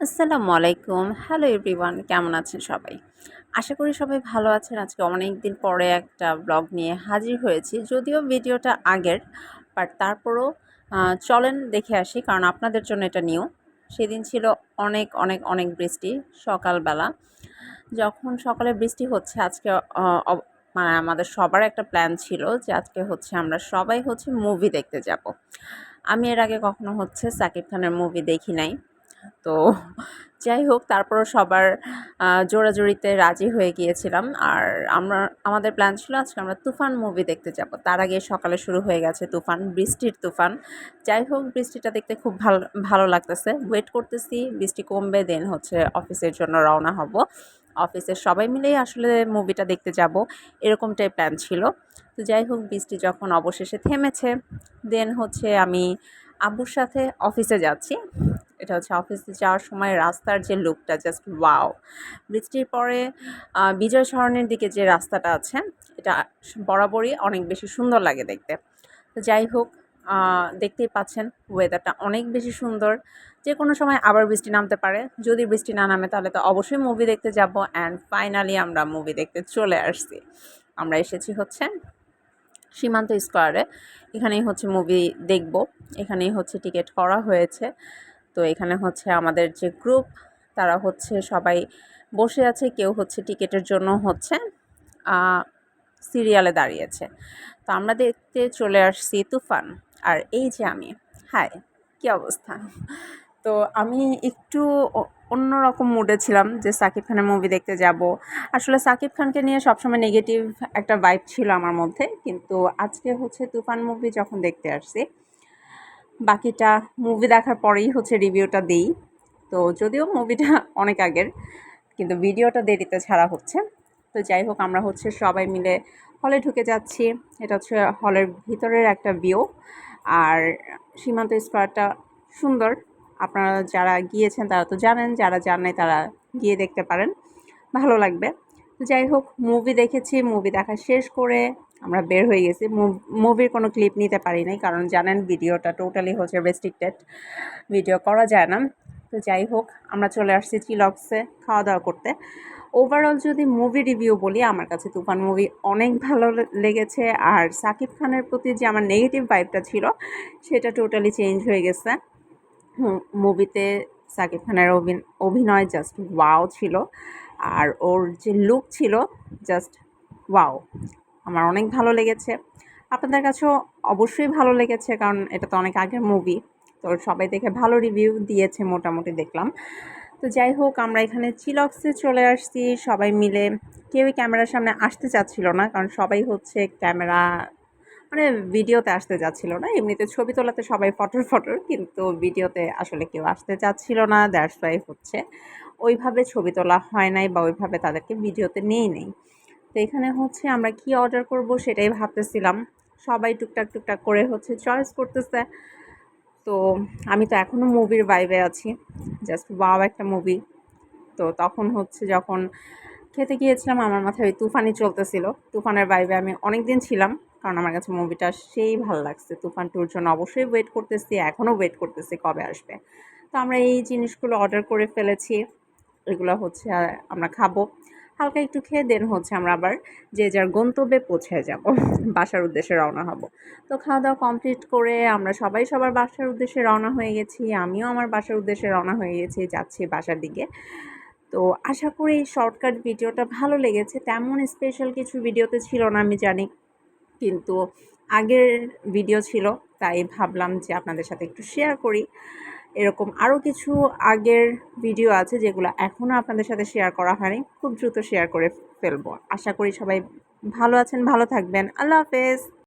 আসসালামু আলাইকুম। Hello everyone, কেমন আছেন সবাই? আশা করি সবাই ভালো আছেন। আজকে অনেক দিন পরে একটা ব্লগ নিয়ে হাজির হয়েছি। যদিও ভিডিওটা আগের, বাট তারপরও চলেন দেখে আসি, কারণ আপনাদের জন্য এটা নিউ। সেদিন ছিল অনেক, অনেক, অনেক বৃষ্টি সকালবেলা। যখন সকালে বৃষ্টি হচ্ছে আজকে অ অব মানে আমাদের সবার একটা প্ল্যান ছিল যে আজকে হচ্ছে আমরা সবাই হচ্ছে মুভি দেখতে যাবো। আমি এর আগে কখনো হচ্ছে সাকিব খানের মুভি দেখি নাই। তো যাই হোক, তারপরও সবার জোরাজুরিতে রাজি হয়ে গিয়েছিলাম। আর আমাদের প্ল্যান ছিল আজকে আমরা তুফান মুভি দেখতে যাব। তার আগে সকালে শুরু হয়ে গেছে তুফান, বৃষ্টির তুফান। যাই হোক, বৃষ্টিটা দেখতে খুব ভালো ভালো লাগতেছে। ওয়েট করতেছি বৃষ্টি কমবে, দেন হচ্ছে অফিসের জন্য রওনা হব। অফিসের সবাই মিলেই আসলে মুভিটা দেখতে যাব, এরকমটাই প্ল্যান ছিল। তো যাই হোক, বৃষ্টি যখন অবশেষে থেমেছে, দেন হচ্ছে আমি আব্বুর সাথে অফিসে যাচ্ছি। এটা হচ্ছে অফিসে যাওয়ার সময় রাস্তার যে লুকটা জাস্ট ওয়াও! বৃষ্টির পরে বিজয় সরণির দিকে যে রাস্তাটা আছে, এটা বরাবরই অনেক বেশি সুন্দর লাগে দেখতে। তো যাই হোক, দেখতেই পাচ্ছেন ওয়েদারটা অনেক বেশি সুন্দর। যেকোনো সময় আবার বৃষ্টি নামতে পারে। যদি বৃষ্টি না নামে তাহলে তো অবশ্যই মুভি দেখতে যাব, অ্যান্ড ফাইনালি আমরা মুভি দেখতে চলে আসছি। আমরা এসেছি হচ্ছে সীমান্ত স্কয়ারে। এখানেই হচ্ছে মুভি দেখব। এখানেই হচ্ছে টিকেট করা হয়েছে। তো এখানে হচ্ছে আমাদের যে গ্রুপ, তারা হচ্ছে সবাই বসে আছে। কেউ হচ্ছে টিকেটের জন্য হচ্ছে সিরিয়ালে দাঁড়িয়েছে। তো আমরা দেখতে চলে আসছি তুফান। আর এই যে আমি, হাই, কী অবস্থা? তো আমি একটু অন্যরকম মুডে ছিলাম যে সাকিব খানের মুভি দেখতে যাব। আসলে সাকিব খানকে নিয়ে সবসময় নেগেটিভ একটা ভাইব ছিল আমার মধ্যে, কিন্তু আজকে হচ্ছে তুফান মুভি যখন দেখতে আসছি, বাকিটা মুভি দেখার পরেই হচ্ছে রিভিউটা দিই। তো যদিও মুভিটা অনেক আগের, কিন্তু ভিডিওটা দেরিতে ছাড়া হচ্ছে। তো যাই হোক, আমরা হচ্ছে সবাই মিলে হলে ঢুকে যাচ্ছি। এটা হচ্ছে হলের ভিতরের একটা ভিউ। আর সীমান্ত স্কয়ারটা সুন্দর। আপনারা যারা গিয়েছেন তারা তো জানেন, যারা যান নাই তারা গিয়ে দেখতে পারেন, ভালো লাগবে। তো যাই হোক, মুভি দেখেছি। মুভি দেখা শেষ করে আমরা বের হয়ে গেছি। মুভির কোনো ক্লিপ নিতে পারি নাই, কারণ জানেন ভিডিওটা টোটালি হচ্ছে রেস্ট্রিক্টেড, ভিডিও করা যায় না। তো যাই হোক, আমরা চলে আসছি চিলক্সে খাওয়া দাওয়া করতে। ওভারঅল যদি মুভি রিভিউ বলি, আমার কাছে তুফান মুভি অনেক ভালো লেগেছে। আর সাকিব খানের প্রতি যে আমার নেগেটিভ ভাইবটা ছিল, সেটা টোটালি চেঞ্জ হয়ে গেছে। মুভিতে সাকিব খানের অভিনয় জাস্ট ওয়াও ছিল। আর ওর যে লুক ছিল জাস্ট ওয়াও! আমার অনেক ভালো লেগেছে। আপনাদের কাছেও অবশ্যই ভালো লেগেছে, কারণ এটা তো অনেক আগের মুভি। তো সবাই দেখে ভালো রিভিউ দিয়েছে মোটামুটি দেখলাম। তো যাই হোক, আমরা এখানে চিলক্সে চলে আসছি সবাই মিলে। কেউই ক্যামেরার সামনে আসতে চাচ্ছিল না, কারণ সবাই হচ্ছে ক্যামেরা মানে ভিডিওতে আসতে চাচ্ছিল না। এমনিতে ছবি তোলাতে সবাই ফটর, কিন্তু ভিডিওতে আসলে কেউ আসতে চাচ্ছিল না। দ্যাটস ওয়াই হচ্ছে ওইভাবে ছবি তোলা হয় নাই, বা ওইভাবে তাদেরকে ভিডিওতে নেই নেই। তো এখানে হচ্ছে আমরা কি অর্ডার করব সেটাই ভাবতেছিলাম। সবাই টুকটাক করে হচ্ছে চয়েস করতেছে। তো আমি তো এখনও মুভির ভাইবে আছি। জাস্ট ওয়াও একটা মুভি। তো তখন হচ্ছে যখন খেতে গিয়েছিলাম, আমার মাথায় ওই তুফানই চলতেছিল। তুফানের ভাইবে আমি অনেকদিন ছিলাম, কারণ আমার কাছে মুভিটা সেই ভালো লাগছে। তুফান 2 র জন্য অবশ্যই ওয়েট করতেছি, এখনও ওয়েট করতেছি কবে আসবে। তো আমরা এই জিনিসগুলো অর্ডার করে ফেলেছি। এগুলো হচ্ছে আমরা খাবো। হালকা একটু খেয়ে দেন হচ্ছে আমরা আবার যে যার গন্তব্যে পৌঁছে যাব। বাসার উদ্দেশ্যে রওনা হব। তো খাওয়া-দাওয়া কমপ্লিট করে আমরা সবাই সবার বাসার উদ্দেশ্যে রওনা হয়ে গেছি। আমিও আমার বাসার উদ্দেশ্যে রওনা হয়ে গেছি, যাচ্ছি বাসার দিকে। তো আশা করি এই শর্টকাট ভিডিওটা ভালো লেগেছে। তেমন স্পেশাল কিছু ভিডিওতে ছিল না আমি জানি। কিন্তু আগের ভিডিও ছিল, তাই ভাবলাম যে আপনাদের সাথে একটু শেয়ার করি। এরকম আরও কিছু আগের ভিডিও আছে যেগুলো এখনও আপনাদের সাথে শেয়ার করা হয়নি। খুব দ্রুত শেয়ার করে ফেলবো। আশা করি সবাই ভালো আছেন, ভালো থাকবেন। আল্লাহ হাফেজ।